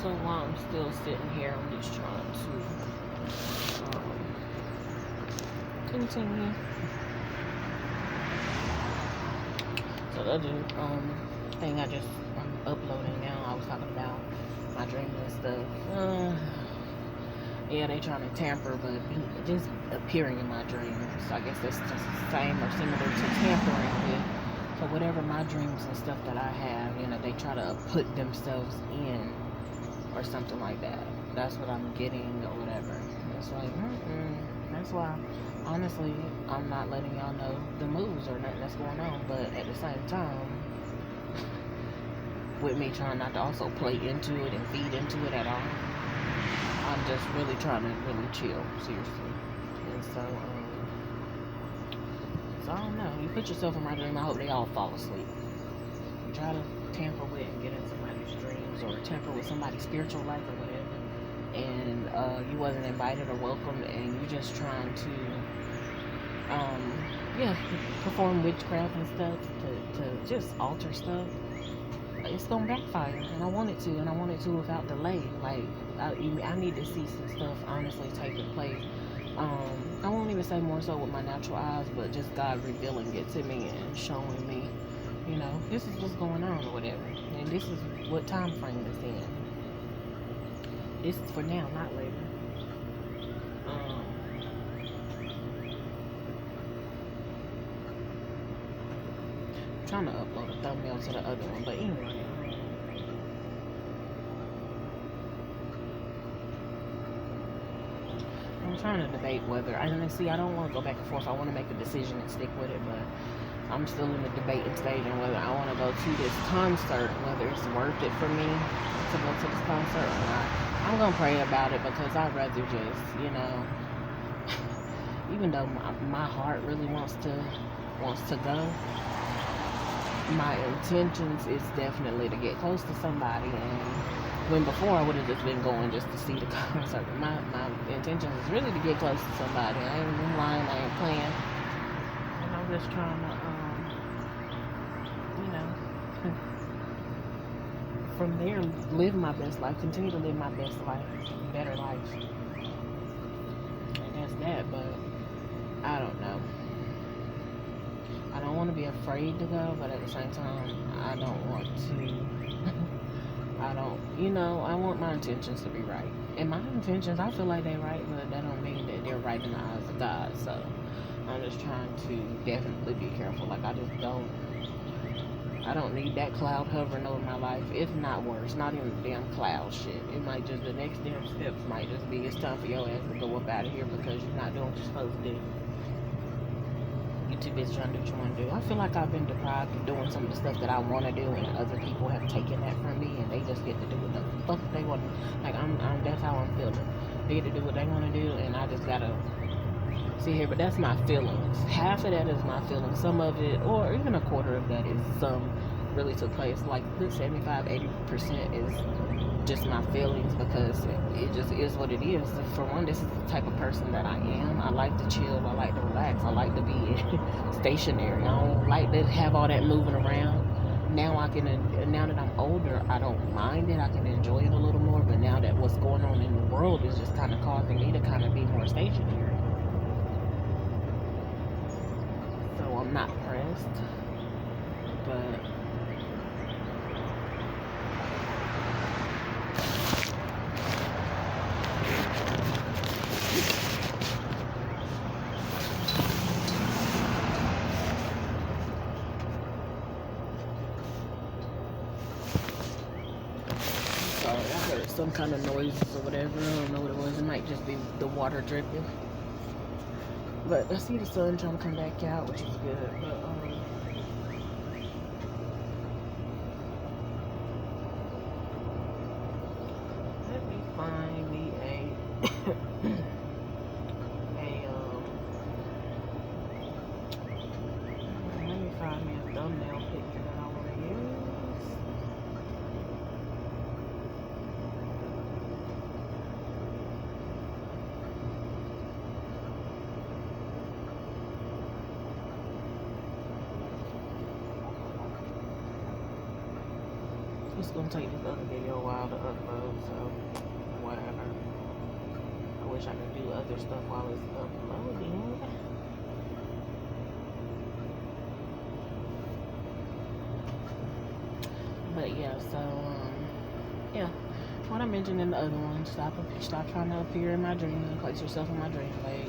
So while I'm still sitting here, I'm just trying to continue. So the other thing I'm uploading now, I was talking about my dreams and stuff. Yeah, they trying to tamper, but just appearing in my dreams. I guess that's just the same or similar to tampering with. So whatever my dreams and stuff that I have, they try to put themselves in or something like that. That's what I'm getting or whatever. It's like, that's why, honestly, I'm not letting y'all know the moves or nothing that's going on. But at the same time, with me trying not to also play into it and feed into it at all, I'm just really trying to really chill, seriously. And so I don't know. You put yourself in my dream, I hope they all fall asleep. You try to tamper with and get in somebody's dreams or tamper with somebody's spiritual life or whatever, and you wasn't invited or welcomed, and you just trying to perform witchcraft and stuff to just alter stuff. It's gonna backfire, and I want it to, without delay. Like I need to see some stuff honestly taking place. I won't even say more so with my natural eyes, but just God revealing it to me and showing me, this is what's going on or whatever, and this is what time frame it's in. This is for now, not later. I'm trying to upload a thumbnail to the other one, but anyway. I'm trying to debate whether, I don't want to go back and forth. I want to make a decision and stick with it, but I'm still in the debating stage on whether I want to go to this concert, whether it's worth it for me to go to this concert or not. I'm going to pray about it because I'd rather just, even though my heart really wants to go, my intentions is definitely to get close to somebody. And when before I would have just been going just to see the concert. My intention is really to get close to somebody. I ain't been lying, I ain't playing. And I'm just trying to, from there, live my best life, continue to live my best life, better life. And that's that, but I don't know. I don't want to be afraid to go, but at the same time, I don't want to. I want my intentions to be right. And my intentions, I feel like they're right, but that don't mean that they're right in the eyes of God. So I'm just trying to definitely be careful. Like I don't need that cloud hovering over my life. If not worse, not even the damn cloud shit. It might just, the next damn steps might just be, it's time for your ass to go up out of here because you're not doing what you're supposed to do. You're too busy trying to do what you want to do. I feel like I've been deprived of doing some of the stuff that I want to do, and other people have taken that from me, and they just get to do what the fuck they want. Like that's how I'm feeling. They get to do what they want to do, and I just gotta sit here. But that's my feelings. Half of that is my feelings. Some of it, or even a quarter of that, is some really took place. Like 75-80% is just my feelings, because it just is what it is. For one, this is the type of person that I am. I like to chill, I like to relax, I like to be stationary. I don't like to have all that moving around. Now that I'm older, I don't mind it. I can enjoy it a little more, but now that what's going on in the world is just kind of causing me to kind of be more stationary. So I'm not pressed, but some kind of noises or whatever. I don't know what it was. It might just be the water dripping. But I see the sun trying to come back out, which is good. But let me find me a thumbnail picture that I want to use. it's gonna take this other video a while to upload, so whatever. I wish I could do other stuff while it's uploading. But yeah, so yeah. What I mentioned in the other one, stop trying to appear in my dreams and place yourself in my dream. Like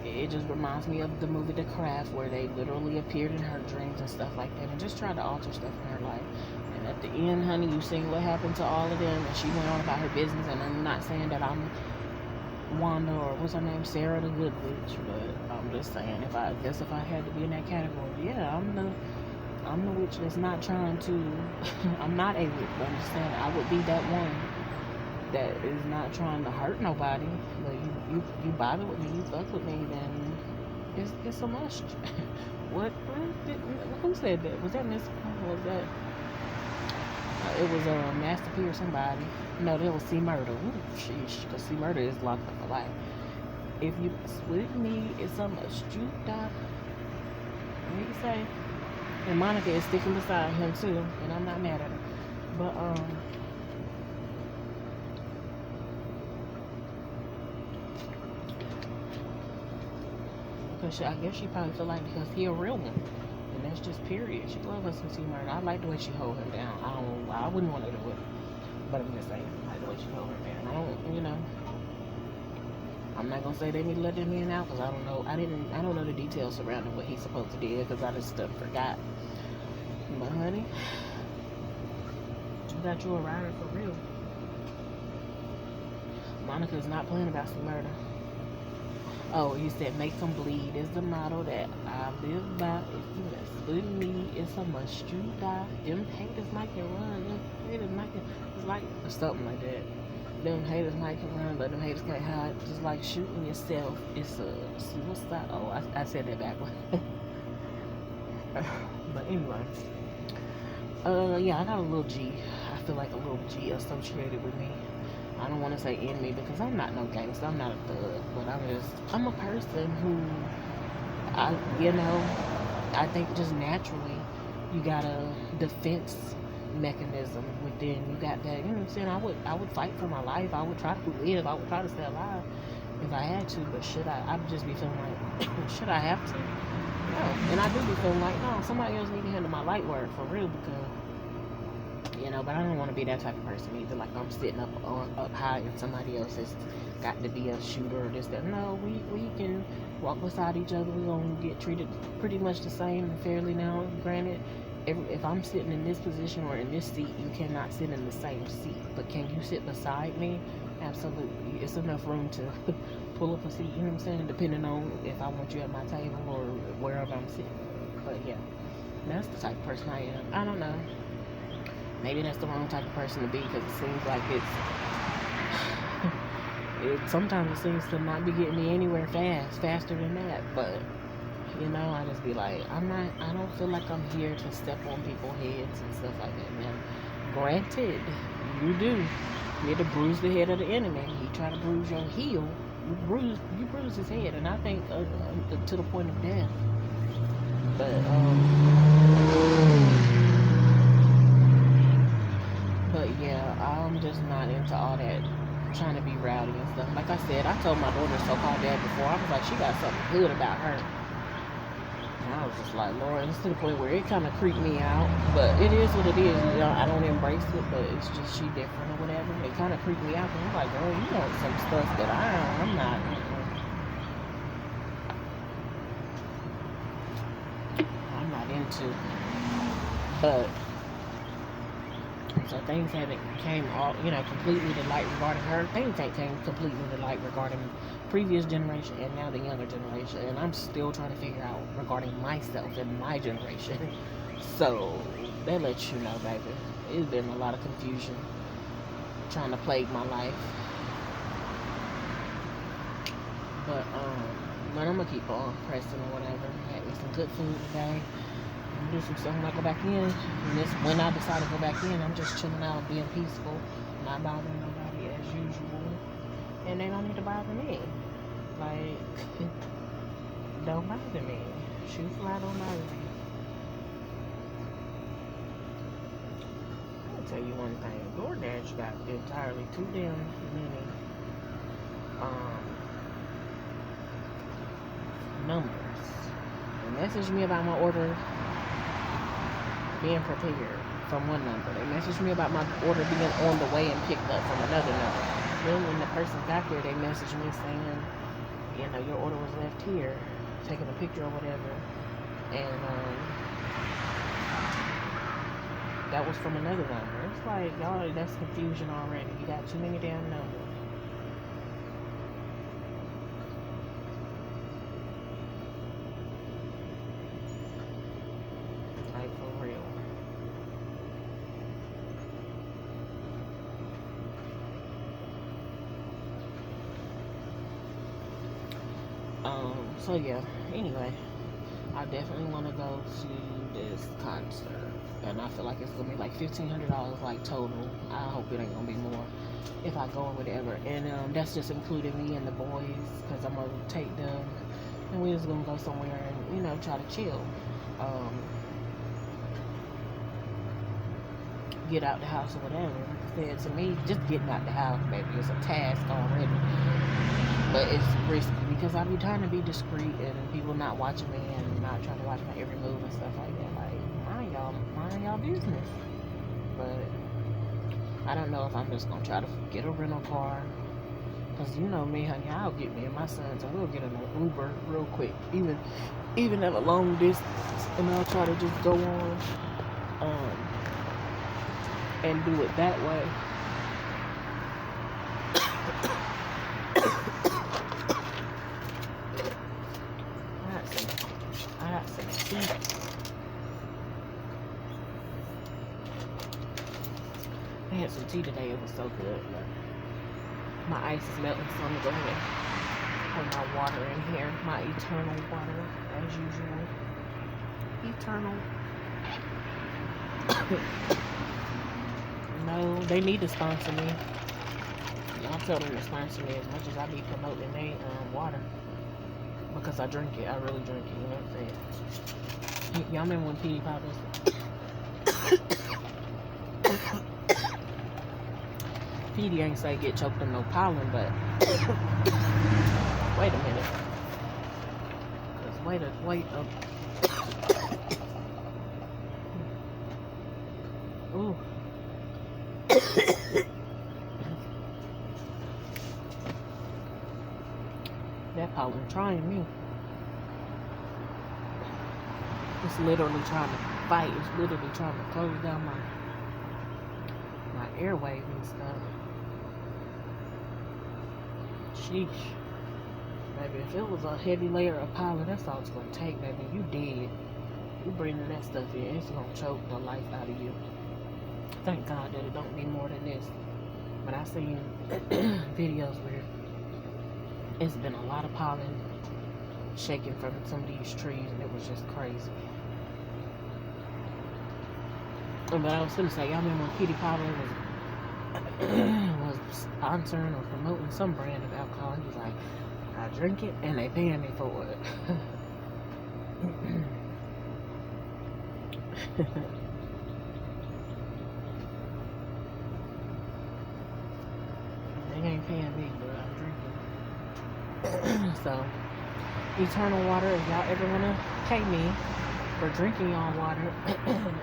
it just reminds me of the movie The Craft, where they literally appeared in her dreams and stuff like that, and just tried to alter stuff in her life. And at the end, honey, you seen what happened to all of them, and she went on about her business. And I'm not saying that I'm Wanda, or what's her name, Sarah the Good Witch, but I'm just saying, if I had to be in that category, yeah, I'm the witch that's not trying to. I'm not a witch, but I'm just saying I would be that one that is not trying to hurt nobody. But you bother with me, you fuck with me, then it's a must. Who said that? Was that Miss? Was that? It was Master P or somebody. No, that was C Murder. Ooh, sheesh, because C Murder is locked up for life. If you with me, it's a must. You die. What do you say? And Monica is sticking beside him too, and I'm not mad at her. But because I guess she probably feel like because he a real one, and that's just period. She love us some T Murder. I like the way she hold him down. I wouldn't want to do it, but I'm just saying, I like the way she hold him down. I don't, I'm not gonna say they need to let them in out because I don't know. I don't know the details surrounding what he's supposed to do because I just forgot. But honey, I got you a rider for real. Monica is not playing about some murder. Oh, he said, make them bleed is the motto that I live by. If you mess with me, it's a must you die. Them haters might can run. Them haters might can, it's like something like that. Them haters might can run, but them haters can't hide. Just like shooting yourself, it's a suicide. Oh, I said that backwards. But anyway. Yeah, I got a little G. I feel like a little G associated with me. I don't want to say enemy because I'm not no gangster. I'm not a thug, but I'm a person who, I think just naturally, you got a defense mechanism within. You got that, you know what I'm saying? I would fight for my life. I would try to live. I would try to stay alive if I had to. But should I would just be feeling like, should I have to? No. And I do be feeling like, no, somebody else need to handle my light work for real because. But I don't want to be that type of person either. Like I'm sitting up high and somebody else has got to be a shooter or this, that. No, we can walk beside each other. We're going to get treated pretty much the same and fairly now. Granted, if I'm sitting in this position or in this seat, you cannot sit in the same seat. But can you sit beside me? Absolutely. It's enough room to pull up a seat, you know what I'm saying? Depending on if I want you at my table or wherever I'm sitting. But yeah, that's the type of person I am. I don't know. Maybe that's the wrong type of person to be because it seems like sometimes it seems to not be getting me anywhere faster than that. But, I just be like, I don't feel like I'm here to step on people's heads and stuff like that. Now, granted, you do. You're to bruise the head of the enemy. He try to bruise your heel. You bruise his head, and I think to the point of death. But yeah, I'm just not into all that trying to be rowdy and stuff. Like I said, I told my daughter's so-called dad before, I was like, she got something good about her. And I was just like, Lord, it's to the point where it kind of creeped me out. But it is what it is. I don't embrace it, but it's just she different or whatever. It kind of creeped me out. And I'm like, girl, you know some stuff that I'm not. I'm not into. But. So things haven't came all, completely to light regarding her. Things ain't came completely to light regarding previous generation and now the younger generation. And I'm still trying to figure out regarding myself and my generation. So that lets you know, baby, it's been a lot of confusion trying to plague my life. But I'm gonna keep on pressing or whatever. Had me some good food today. Do some stuff when I go back in. When I decide to go back in, I'm just chilling out, being peaceful, not bothering nobody as usual. And they don't need to bother me. Like, don't bother me. Shoot fly, don't bother me. I'll tell you one thing. DoorDash got entirely too damn many numbers. They messaged me about my order being prepared from one number. They messaged me about my order being on the way and picked up from another number. Then when the person got here, they messaged me saying, you know, your order was left here, taking a picture or whatever. And that was from another number. It's like, y'all, that's confusion already. You got too many damn numbers. Like, for real. So yeah, anyway, I definitely want to go to this concert, and I feel like it's gonna be like $1,500 like total. I hope it ain't gonna be more if I go or whatever. And that's just including me and the boys, because I'm gonna take them, and we're just gonna go somewhere and, you know, try to chill. Get out the house or whatever. Like I said, to me, just getting out the house, baby, is a task already. But it's risky because I be trying to be discreet and people not watching me and not trying to watch my every move and stuff like that. Like, mind y'all business. But I don't know if I'm just gonna try to get a rental car. Cause you know me, honey, I'll get me and my sons and we'll get an Uber real quick. Even at a long distance. And I'll try to just go on and do it that way. I got some tea. I had some tea today. It was so good. But my ice is melting, so I'm gonna go ahead and put my water in here. My eternal water, as usual. Eternal. No, they need to sponsor me. Y'all tell them to sponsor me as much as I be promoting their water. Because I drink it. I really drink it. You know what I'm saying? Y'all remember when Petey Pop was... Petey ain't say get choked on no pollen, but... wait a minute. Cause wait up. Ooh. That pollen trying me. It's literally trying to fight. It's literally trying to close down my airways and stuff. Sheesh. Baby, if it was a heavy layer of pollen, that's all it's gonna take, baby. You dead. You bringing that stuff in, it's gonna choke the life out of you. Thank God that it don't be more than this. But I seen videos where it's been a lot of pollen shaking from some of these trees, and it was just crazy. But I was gonna say, y'all remember when Petey Pablo was sponsoring or promoting some brand of alcohol? He was like, I drink it and they paying me for it. They ain't paying me, but I'm drinking. So, Eternal Water, if y'all ever wanna pay me for drinking y'all water and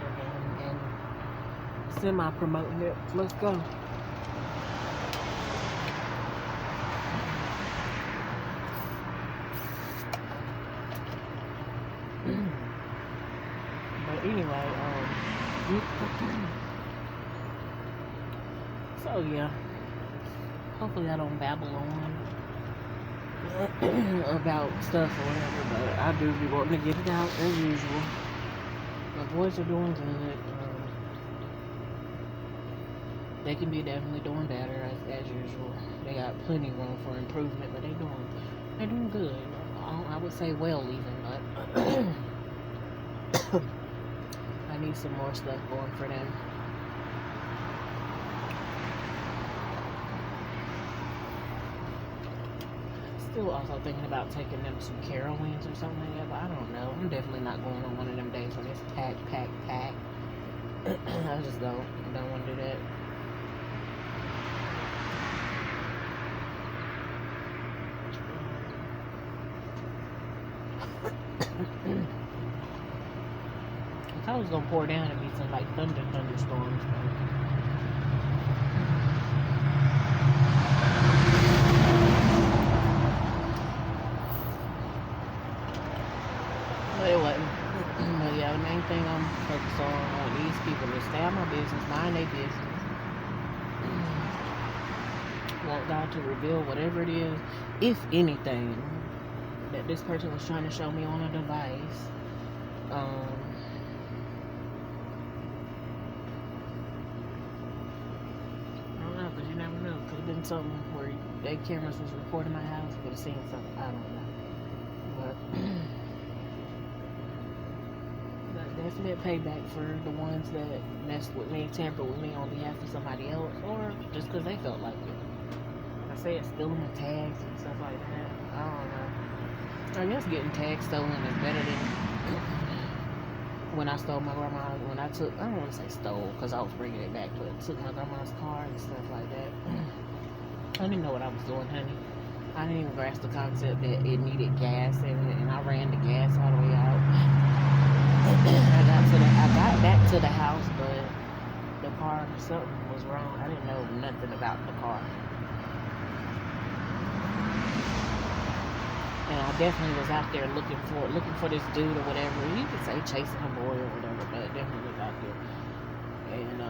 semi-promoting it, let's go. But anyway, so yeah, hopefully I don't babble on about stuff or whatever, but I do be wanting to get it out as usual. My boys are doing good. They can be definitely doing better as usual. They got plenty of room for improvement, but they're doing good. I would say well even, but I need some more stuff going for them. Still also thinking about taking them to Carowinds or something like that, but I don't know. I'm definitely not going on one of them days when it's packed. I just don't want to do that. I thought it was gonna pour down and be some like thunderstorms. But it wasn't. But yeah, the main thing I'm focused on these people to stay out of my business, mind their business. Want God to reveal whatever it is, if anything, that this person was trying to show me on a device. I don't know, because you never know. Could have been something where their cameras was recording my house. Could have seen something. I don't know. But definite payback for the ones that messed with me, tampered with me on behalf of somebody else, or just because they felt like it. I say it's stealing the tags and stuff like that. I don't know. I guess getting tags stolen is better than when I stole my grandma. When I took, I don't want to say stole because I was bringing it back, but took my grandma's car and stuff like that. I didn't know what I was doing, honey. I didn't even grasp the concept that it needed gas in it, and I ran the gas all the way out. I got back to the house, but the car, something was wrong. I didn't know nothing about the car. And I definitely was out there looking for this dude or whatever. You could say chasing a boy or whatever, but it definitely was out there. And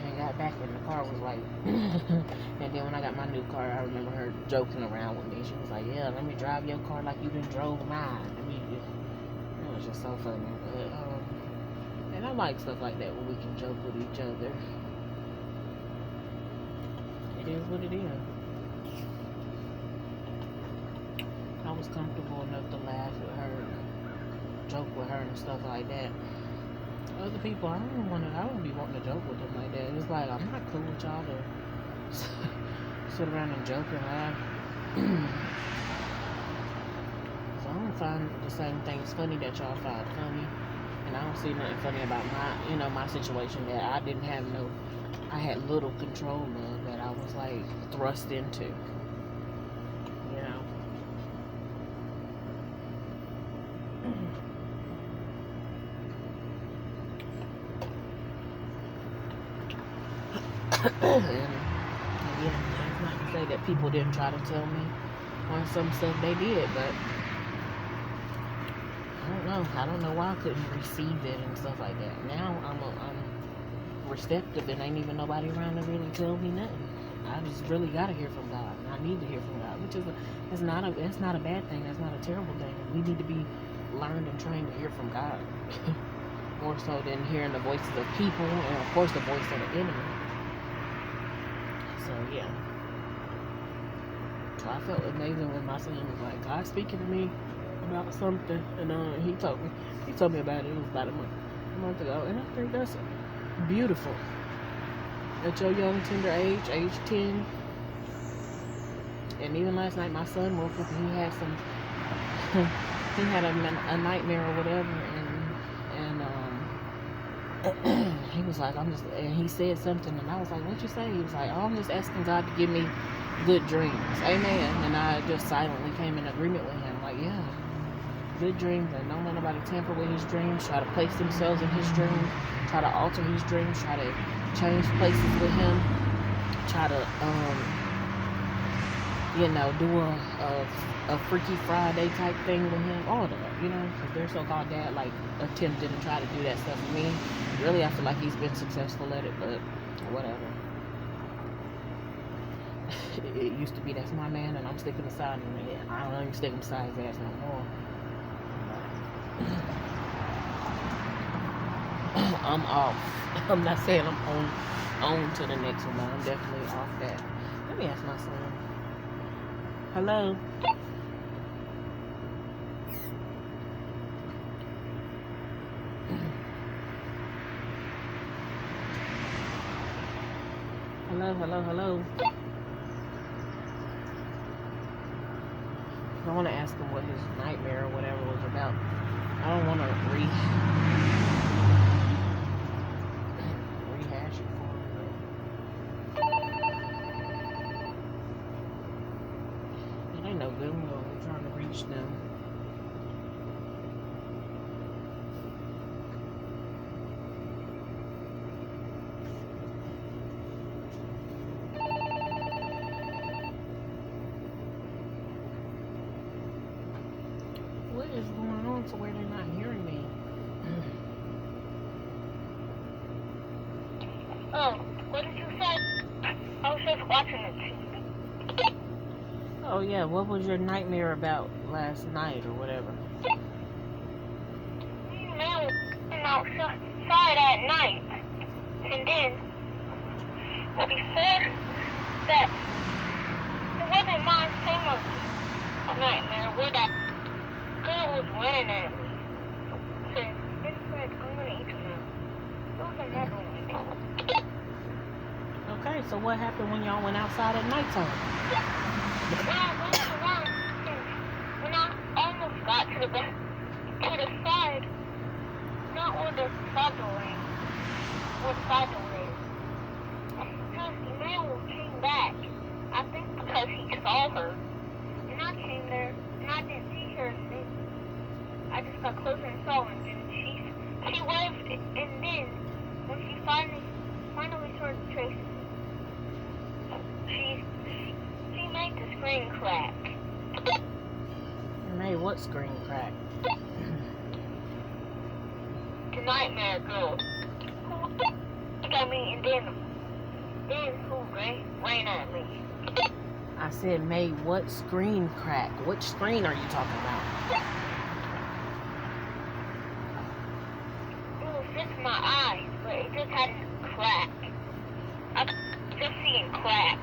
I got back and the car was like, and then when I got my new car, I remember her joking around with me. She was like, "Yeah, let me drive your car like you done drove mine." I mean, it was just so funny. But, and I like stuff like that when we can joke with each other. It is what it is. I was comfortable enough to laugh with her, joke with her and stuff like that. Other people, I don't be wanting to joke with them like that. It's like, I'm not cool with y'all to sit around and joke and laugh. So I don't find the same things funny that y'all find funny. And I don't see nothing funny about my situation that I didn't have I had little control of, that I was like thrust into. You know. And again, that's not to say that people didn't try to tell me on some stuff they did, but I don't know why I couldn't receive it and stuff like that. Now I'm receptive and ain't even nobody around to really tell me nothing. I just really gotta hear from God. I need to hear from God, which is it's not a bad thing. That's not a terrible thing. We need to be learned and trained to hear from God more so than hearing the voices of people and of course the voice of the enemy. So yeah. So I felt amazing when my son was like, God speaking to me about something, and he told me about it. It was about a month ago, and I think that's beautiful. At your young tender age 10, and even last night my son woke up and he had he had a nightmare or whatever, and he was like, and he said something, and I was like, "What'd you say?" He was like, "Oh, I'm just asking God to give me good dreams." Amen. And I just silently came in agreement with him, like, yeah, good dreams, and don't let nobody tamper with his dreams, try to place themselves in his dreams, try to alter his dreams, try to change places with him, try to do a Freaky Friday type thing with him, all that, because their so-called dad like attempted to try to do that stuff with me. Really, I feel like he's been successful at it, but whatever. It used to be, that's my man, and I'm sticking aside, and I don't even stick him beside his ass no more. I'm off. I'm not saying I'm on to the next one, but I'm definitely off that. Let me ask my son. Hello? Hello. I want to ask him what his nightmare or whatever was about. I don't want to rehash it for him, but it ain't no good when we're trying to reach them. What is going on to where they're not hearing me? Oh, what did you say? I was just watching it. Oh yeah, what was your nightmare about last night or whatever? Man was outside at night. And then, before that, it wasn't my same nightmare where that girl was running at me. So, it's like, I'm gonna eat you now. It was another one. Okay, so what happened when y'all went outside at nighttime? When I almost got to the side, not where the side door is, where the side door is. Because the man came back, I think because he saw her. And I came there, and I didn't see her. And I just got closer and saw her, and then she waved, and then when she finally started chasing, she made the screen crack. Made what screen crack? The nightmare girl. I mean, and then who ran at me? I said made what screen crack? Which screen are you talking about? It was just my eyes, but it just had a crack. I'm just seeing crack.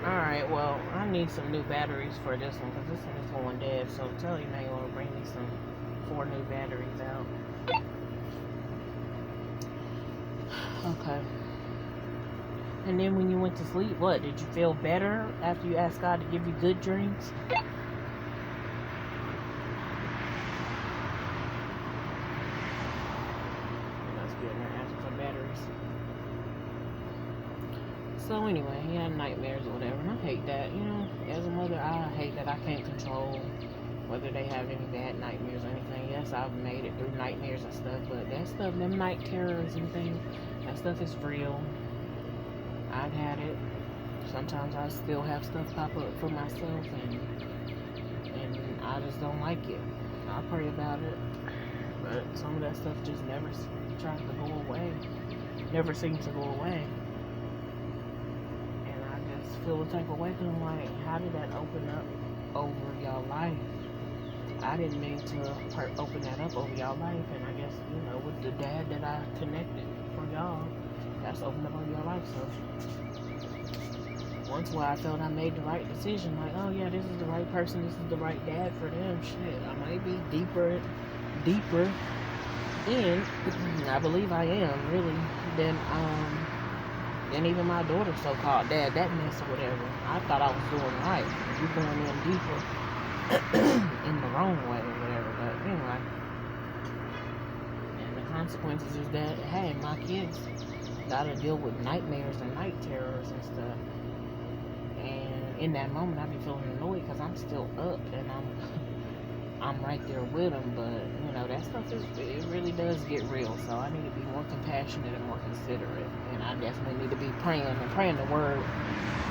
Alright, well, I need some new batteries for this one because this one is going dead. So tell you may want to bring me some 4 new batteries out. Okay. And then when you went to sleep, what? Did you feel better after you asked God to give you good dreams? That's good. I'm asking for batteries. So anyway, he had nightmares or whatever, and I hate that. You know, as a mother, I hate that I can't control whether they have any bad nightmares or anything. Yes, I've made it through nightmares and stuff, but that stuff, them night terrors and things, that stuff is real. I've had it. Sometimes I still have stuff pop up for myself, and I just don't like it. I pray about it, but some of that stuff just never tries to go away. Never seems to go away. And I just feel the type of way, because I'm like, how did that open up over y'all life? I didn't mean to open that up over y'all life, and I guess, you know, with the dad that I connected for y'all, that's opened up over your life. So once where I felt I made the right decision, like, oh yeah, this is the right person, this is the right dad for them, shit, I might be deeper in, I believe I am, really, than even my daughter's so-called dad, that mess or whatever. I thought I was doing right. You're going in deeper in the wrong way or whatever, but anyway. And the consequences is that, hey, my kids gotta deal with nightmares and night terrors and stuff. And in that moment, I be feeling annoyed because I'm still up and I'm right there with them. But you know, that stuff it really does get real. So I need to be more compassionate and more considerate. And I definitely need to be praying the word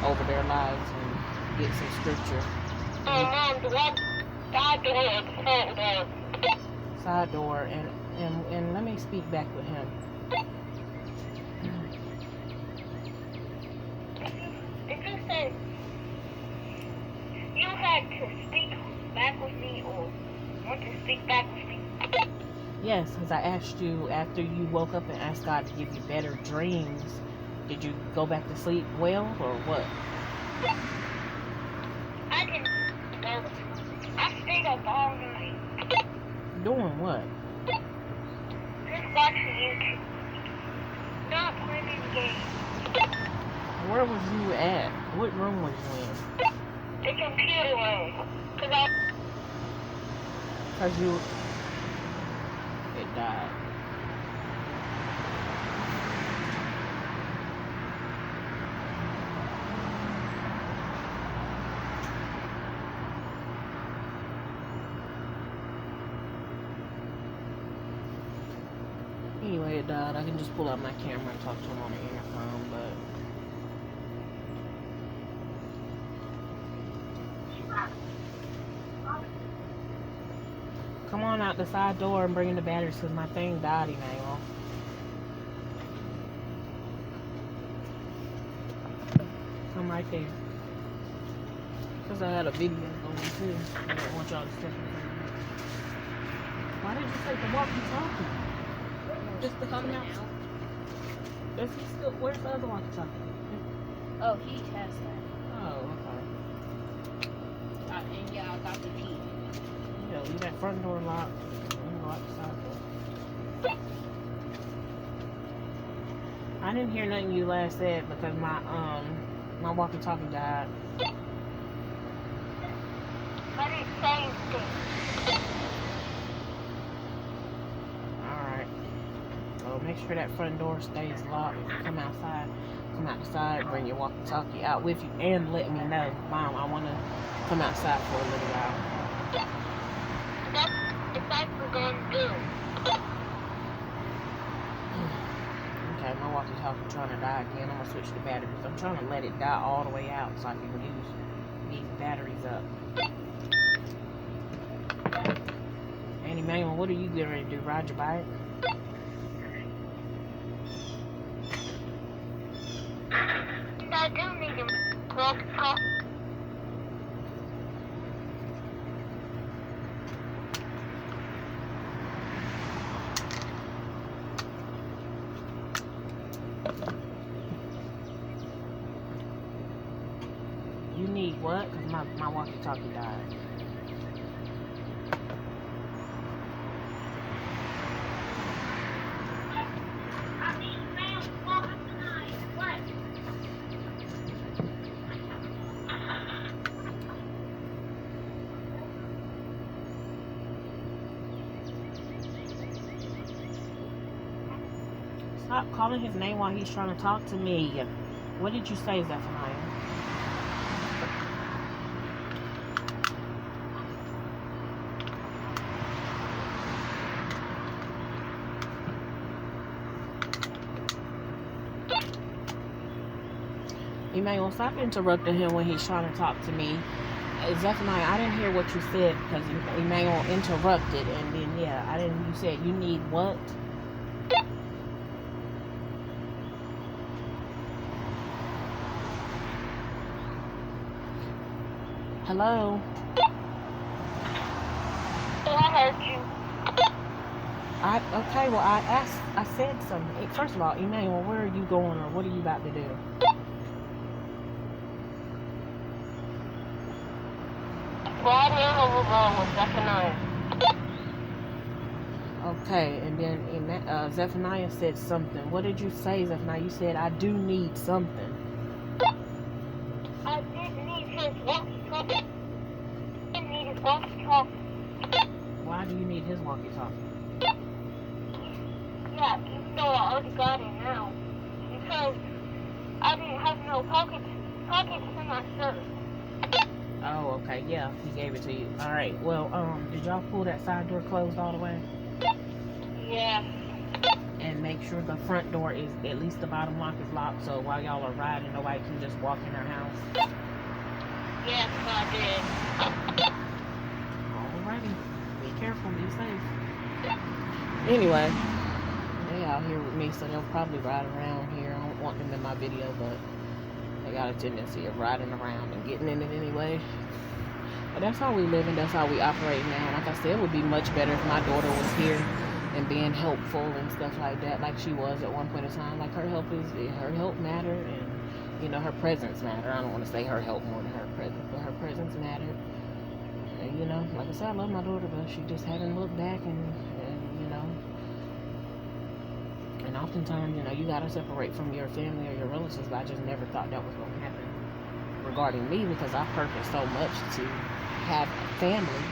over their lives and get some scripture. Mom, the one side door or the front door? Side door, and let me speak back with him. Did you say you had to speak back with me or want to speak back with me? Yes, because I asked you after you woke up and asked God to give you better dreams. Did you go back to sleep well or what? I didn't go. I stayed up all night. Doing what? Just watching YouTube. Not playing games. Where was you at? What room was you in? The computer room. Cause Cause it died. Anyway, it died. I can just pull out my camera and talk to him on the intercom, but come on out the side door and bring in the batteries because my thing died, Emmanuel. Come right there. Because I had a video going too. I don't want y'all to step in. Why did you take the walkie-talkie? Just to come out. Does he still? Where's the other walkie-talkie? Oh, he has that. Oh, okay. And yeah, I got the key. Yeah, leave that front door locked. And go out the side door. I didn't hear nothing you last said because my walkie-talkie died. I didn't say anything. Alright. So make sure that front door stays locked. Come outside. Come outside. Bring your walkie-talkie out with you and let me know. Mom, I want to come outside for a little while. That's what we're going to do. Okay, my walkie-talkie trying to die again. I'm going to switch the batteries. I'm trying to let it die all the way out so I can use these batteries up. And Emmanuel, what are you getting ready to do? Ride your bike? I do need a walkie-talkie. You need what? Because my walkie-talkie died. Stop calling his name while he's trying to talk to me. What did you say, Zephaniah? Emmanuel, stop interrupting him when he's trying to talk to me. Zephaniah, I didn't hear what you said because Emmanuel interrupted, and then yeah, I didn't. You said you need what? Hello? I heard you. Okay, well, I said something. First of all, Emmanuel, where are you going or what are you about to do? Riding over the road with Zephaniah. Okay, and then Zephaniah said something. What did you say, Zephaniah? You said, I do need something. I did need his walkie-talkie. I didn't need his walkie-talkie. Why do you need his walkie-talkie? Yeah, even though I already got it now. Because I didn't have no pockets in my shirt. Oh, okay, yeah, he gave it to you. Alright, well, did y'all pull that side door closed all the way? Yeah. And make sure the front door is, at least the bottom lock is locked, so while y'all are riding, nobody can just walk in our house. Yes, I did. Alrighty. Be careful, be safe. Anyway, they out here with me, so they'll probably ride around here. I don't want them in my video, but they got a tendency of riding around and getting in it anyway. But that's how we live and that's how we operate now. Like I said, it would be much better if my daughter was here and being helpful and stuff like that, like she was at one point in time. Like her help mattered, and you know, her presence mattered. I don't want to say her help more than her presence, but her presence mattered. And you know, like I said, I love my daughter, but she just hadn't looked back, and you know, and oftentimes, you know, you gotta separate from your family or your relatives. But I just never thought that was gonna happen regarding me, because I purpose so much to have family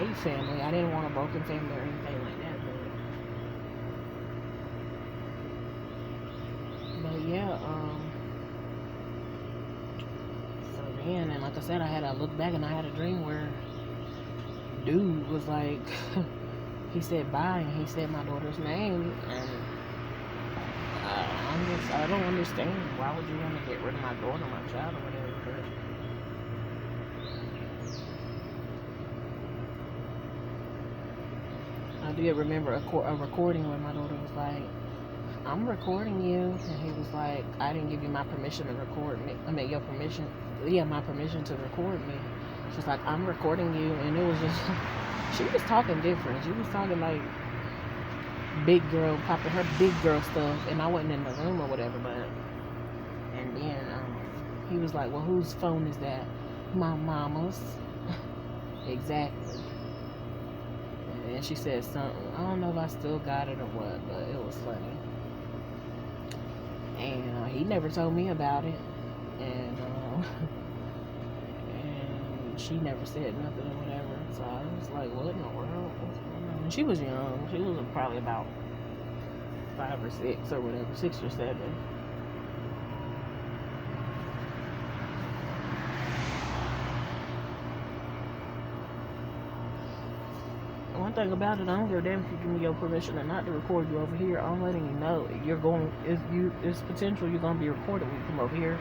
a family. I didn't want a broken family or anything like that. But yeah, so then, and like I said, I look back and I had a dream where dude was like, he said bye and he said my daughter's name, and I don't understand. Why would you want to get rid of my daughter, my child, or whatever? But I did remember a recording where my daughter was like, I'm recording you, and he was like, I didn't give you my permission to record me. I mean, your permission, yeah, my permission to record me. She's like, I'm recording you, and it was just, she was talking different. She was talking like big girl, popping her big girl stuff, and I wasn't in the room or whatever, but, and then, he was like, well, whose phone is that? My mama's. Exactly. And then she said something, I don't know if I still got it or what, but it was funny. And he never told me about it, and and she never said nothing or whatever. So I was like, what in the world? What's going on? And she was young. She was probably about 5 or 6 or whatever, 6 or 7. One thing about it, I don't give a damn if you give me your permission or not to record you over here. I'm letting you know it's potential you're gonna be recorded when you come over here,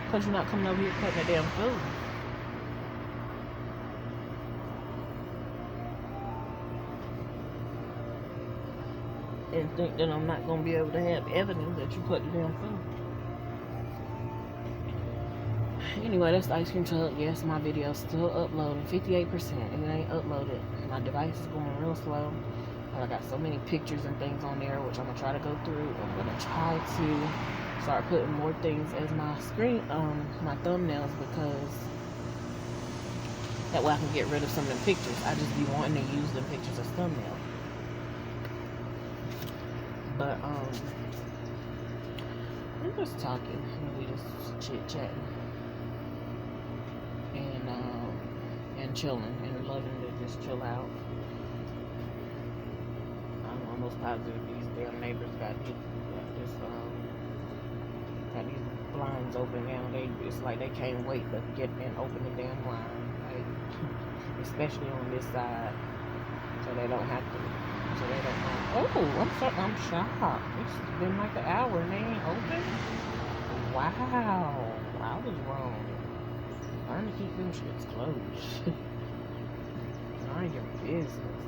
because you're not coming over here cutting that damn food. And think that I'm not gonna be able to have evidence that you cut the damn food. Anyway, that's the ice cream truck. Yes, my video's still uploading. 58%. It ain't uploaded. My device is going real slow. I got so many pictures and things on there, which I'm gonna try to go through. I'm gonna try to start putting more things as my my thumbnails, because that way I can get rid of some of the pictures. I just be wanting to use the pictures as thumbnails. But I'm just talking. We just chit-chatting. And chilling and loving to just chill out. I'm almost positive these damn neighbors got these blinds open now. It's like they can't wait to get and open the damn blind, like, especially on this side, so they don't have to. So they don't have. I'm shocked. It's been like an hour and they ain't open. Wow, I was wrong. Trying to keep them shits closed. Mind your business,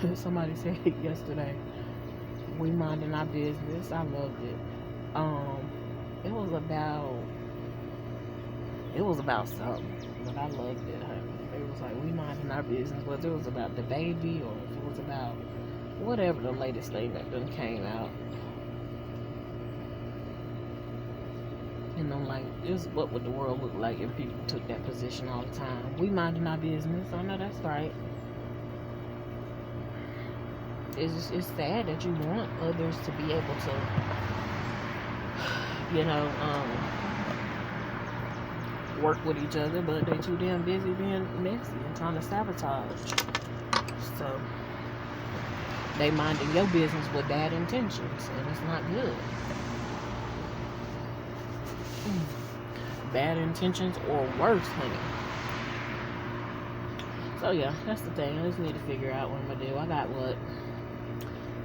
man. Somebody said yesterday, we minding our business. I loved it. It was about something, but I loved it. It was like, we minding our business, whether it was about the baby or if it was about whatever the latest thing that done came out. And I'm like, what would the world look like if people took that position all the time? We minding our business. I know that's right. It's sad that you want others to be able to, work with each other, but they too damn busy being messy and trying to sabotage. So they minding your business with bad intentions, and it's not good. Bad intentions or worse, honey. So yeah, that's the thing. I just need to figure out what I'm gonna do. I got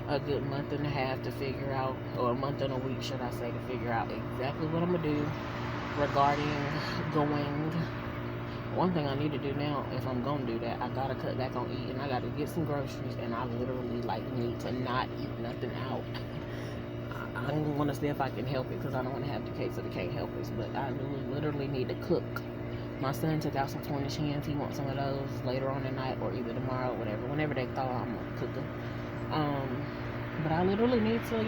a good month and a half to figure out, or a month and a week, should I say, to figure out exactly what I'm gonna do regarding going. One thing I need to do now, if I'm gonna do that, I gotta cut back on eating. I gotta get some groceries, and I literally need to not eat nothing out. I don't want to see if I can help it, because I don't want to have the case of the can't help it, but I literally need to cook. My son took out some Cornish hens. He wants some of those later on tonight, or either tomorrow, or whatever. Whenever they thaw, I'm gonna cook them. But I literally need to,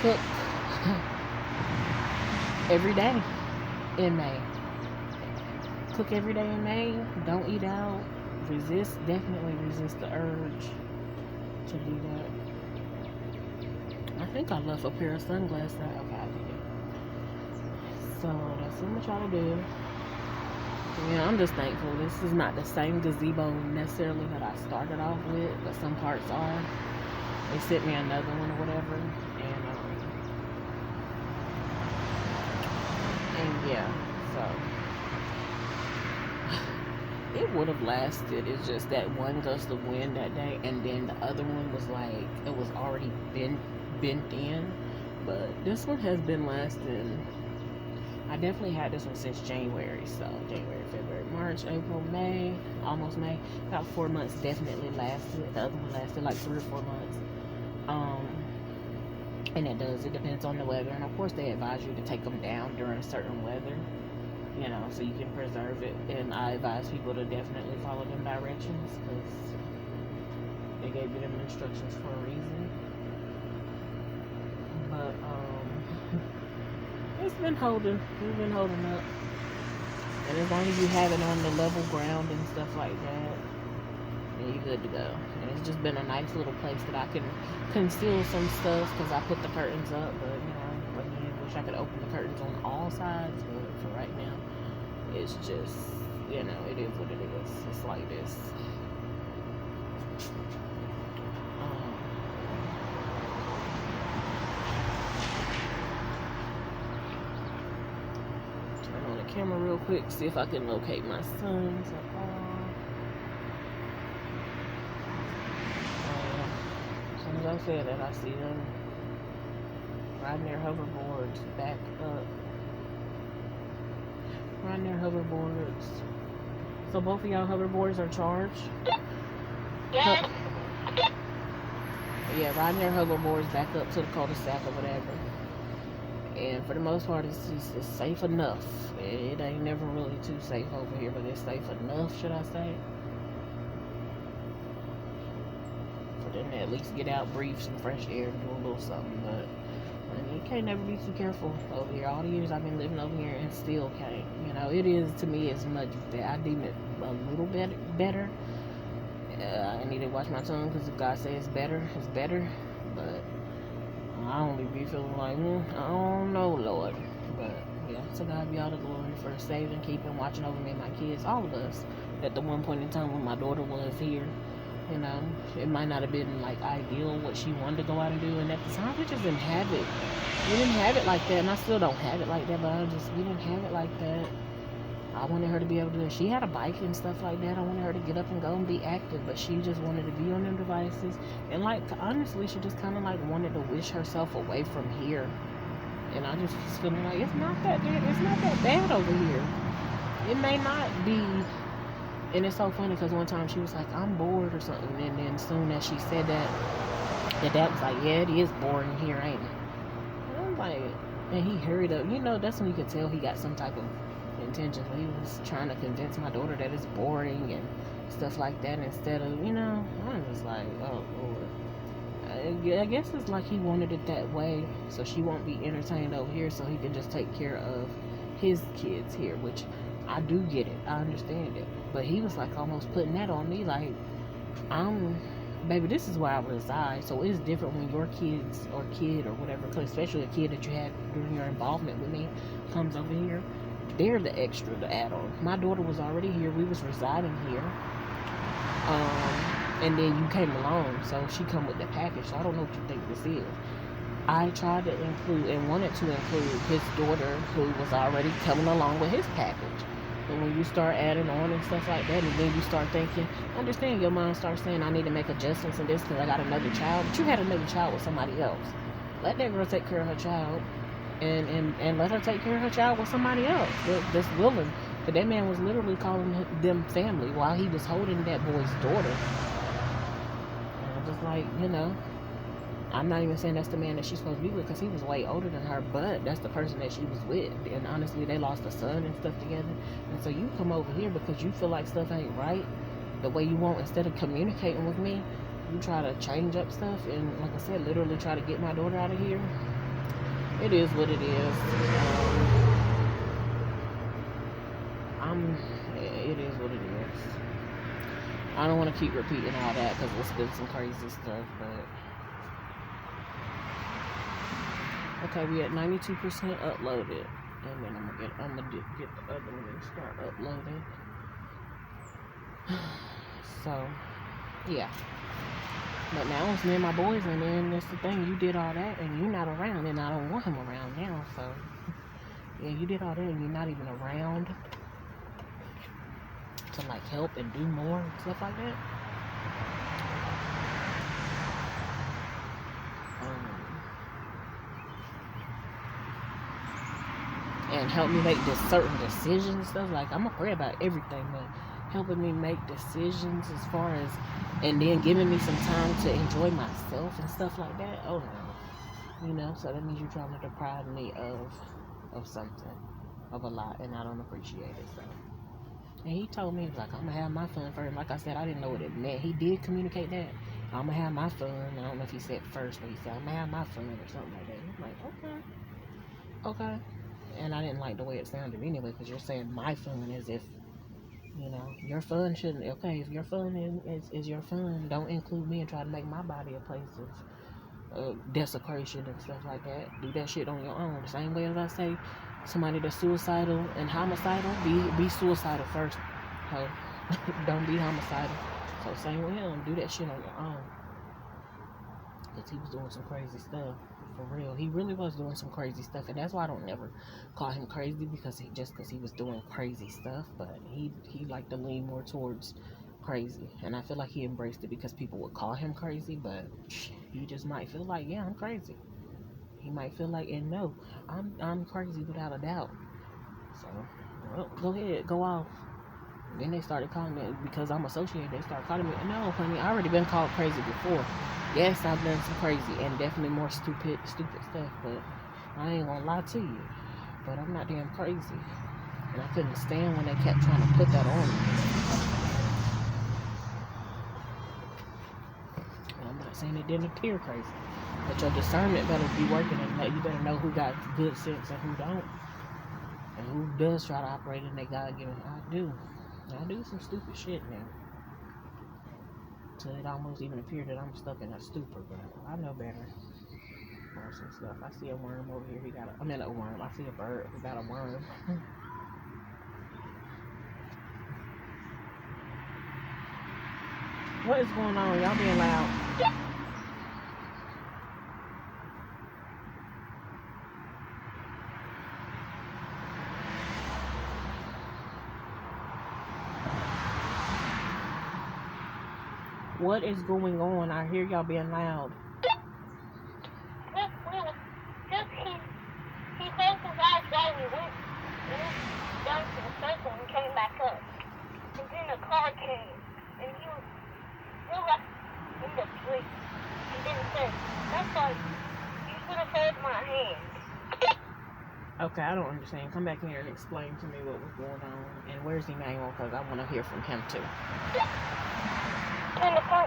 cook every day in May. Cook every day in May. Don't eat out. Definitely resist the urge to do that. I think I left a pair of sunglasses. Okay, I did it. So that's what I'm trying to do. Yeah, I'm just thankful. This is not the same gazebo necessarily that I started off with, but some parts are. They sent me another one or whatever, and yeah, so it would have lasted. It's just that one gust of wind that day, and then the other one was like it was already bent in, but this one has been lasting. I definitely had this one since January. So January, February, March, April, May, almost May. About 4 months definitely lasted. The other one lasted like 3 or 4 months. And it depends on the weather. And of course they advise you to take them down during certain weather, so you can preserve it. And I advise people to definitely follow them directions because they gave you them instructions for a reason. But it's been holding. We've been holding up. And as long as you have it on the level ground and stuff like that, then you're good to go. And it's just been a nice little place that I can conceal some stuff because I put the curtains up. But, again, wish I could open the curtains on all sides. But for right now, it's just, it is what it is. It's like this. Camera real quick, see if I can locate my sons. As soon as I said that, I see them riding their hoverboards back up. Riding their hoverboards. So both of y'all hoverboards are charged? Yes. Yeah, riding their hoverboards back up to the cul-de-sac or whatever. And for the most part, it's safe enough. It ain't never really too safe over here, but it's safe enough, should I say? For them to at least get out, breathe some fresh air, and do a little something. But you can't never be too careful over here. All the years I've been living over here, and still can't. It is, to me, as much that I deem it a little bit better. I need to watch my tongue because if God says it's better, it's better. But I only be feeling like, I don't know, Lord. But yeah, to God be all the glory for saving, keeping, watching over me and my kids, all of us. At the one point in time when my daughter was here, it might not have been like ideal what she wanted to go out and do, and at the time we just didn't have it. We didn't have it like that, and I still don't have it like that. But we didn't have it like that. I wanted her to be able to. She had a bike and stuff like that. I wanted her to get up and go and be active, but she just wanted to be on them devices. And honestly, she just kind of wanted to wish herself away from here. And I just was feeling like it's not that bad over here. It may not be. And it's so funny because one time she was like, I'm bored or something, and then soon as she said that was like, yeah, it is boring here, ain't it? And I'm like, and he hurried up. That's when you could tell he got some type of intentions. He was trying to convince my daughter that it's boring and stuff like that instead of, I'm just like, oh Lord. I guess it's like he wanted it that way so she won't be entertained over here so he can just take care of his kids here, which I do get it. I understand it. But he was like almost putting that on me like, baby, this is where I reside. So it's different when your kids or kid or whatever, especially a kid that you had during your involvement with me comes over here. They're the extra, the add-on. My daughter was already here. We was residing here. And then you came along. So she come with the package. So I don't know what you think this is. I tried to include and wanted to include his daughter who was already coming along with his package. And when you start adding on and stuff like that, and then you start thinking, understand your mind starts saying, I need to make adjustments in this because I got another child. But you had another child with somebody else. Let that girl take care of her child. And let her take care of her child with somebody else that's willing. But that man was literally calling them family while he was holding that boy's daughter. And I'm just like, I'm not even saying that's the man that she's supposed to be with because he was way older than her, but that's the person that she was with. And honestly, they lost a son and stuff together. And so you come over here because you feel like stuff ain't right the way you want. Instead of communicating with me, you try to change up stuff. And like I said, literally try to get my daughter out of here. It is what it is. It is what it is. I don't want to keep repeating all that because it's been some crazy stuff, but okay, we at 92% uploaded. And then I'm gonna get the other one and start uploading. So, yeah. But now it's me and my boys, and then that's the thing. You did all that, and you're not around, and I don't want him around now. So, yeah, you did all that, and you're not even around to like help and do more and stuff like that. And help me make this certain decisions and stuff. Like, I'm gonna pray about everything, but helping me make decisions as far as, and then giving me some time to enjoy myself and stuff like that. Oh no, you know. So that means you're trying to deprive me of something, of a lot, and I don't appreciate it. So, and he told me, like, I'm gonna have my fun first. Like I said, I didn't know what it meant. He did communicate that. I'm gonna have my fun. I don't know if he said first, but he said I'm gonna have my fun or something like that. And I'm like, okay. And I didn't like the way it sounded anyway, because you're saying my fun as if, you know, your fun shouldn't, okay, if your fun is your fun, don't include me and try to make my body a place of desecration and stuff like that. Do that shit on your own. The same way as I say, somebody that's suicidal and homicidal, be suicidal first. So, don't be homicidal. So same with him, do that shit on your own. Because he was doing some crazy stuff. For real, he really was doing some crazy stuff, and that's why I don't never call him crazy, because he was doing crazy stuff, but he liked to lean more towards crazy, and I feel like he embraced it because people would call him crazy, but he just might feel like, yeah, I'm crazy. He might feel like, and no, I'm crazy without a doubt. So, well, go ahead, go off. Then they started calling me, because I'm associated, they started calling me, no, honey, I already been called crazy before. Yes, I've done some crazy and definitely more stupid stuff, but I ain't gonna lie to you. But I'm not damn crazy. And I couldn't stand when they kept trying to put that on me. And I'm not saying it didn't appear crazy, but your discernment better be working, and you better know who got good sense and who don't. And who does try to operate in their God-given. I do some stupid shit now. So it almost even appeared that I'm stuck in a stupor, but I know better. Or some stuff. I see a worm over here. A worm. I see a bird who got a worm. What is going on? Y'all being loud. What is going on? I hear y'all being loud. He closed his eyes while we went down to the circle and came back up. And then a car came, and he was still in the place. And then said, that's like, you should have held my hand. Okay, I don't understand. Come back here and explain to me what was going on. And where's Emmanuel? Because I want to hear from him too. In the front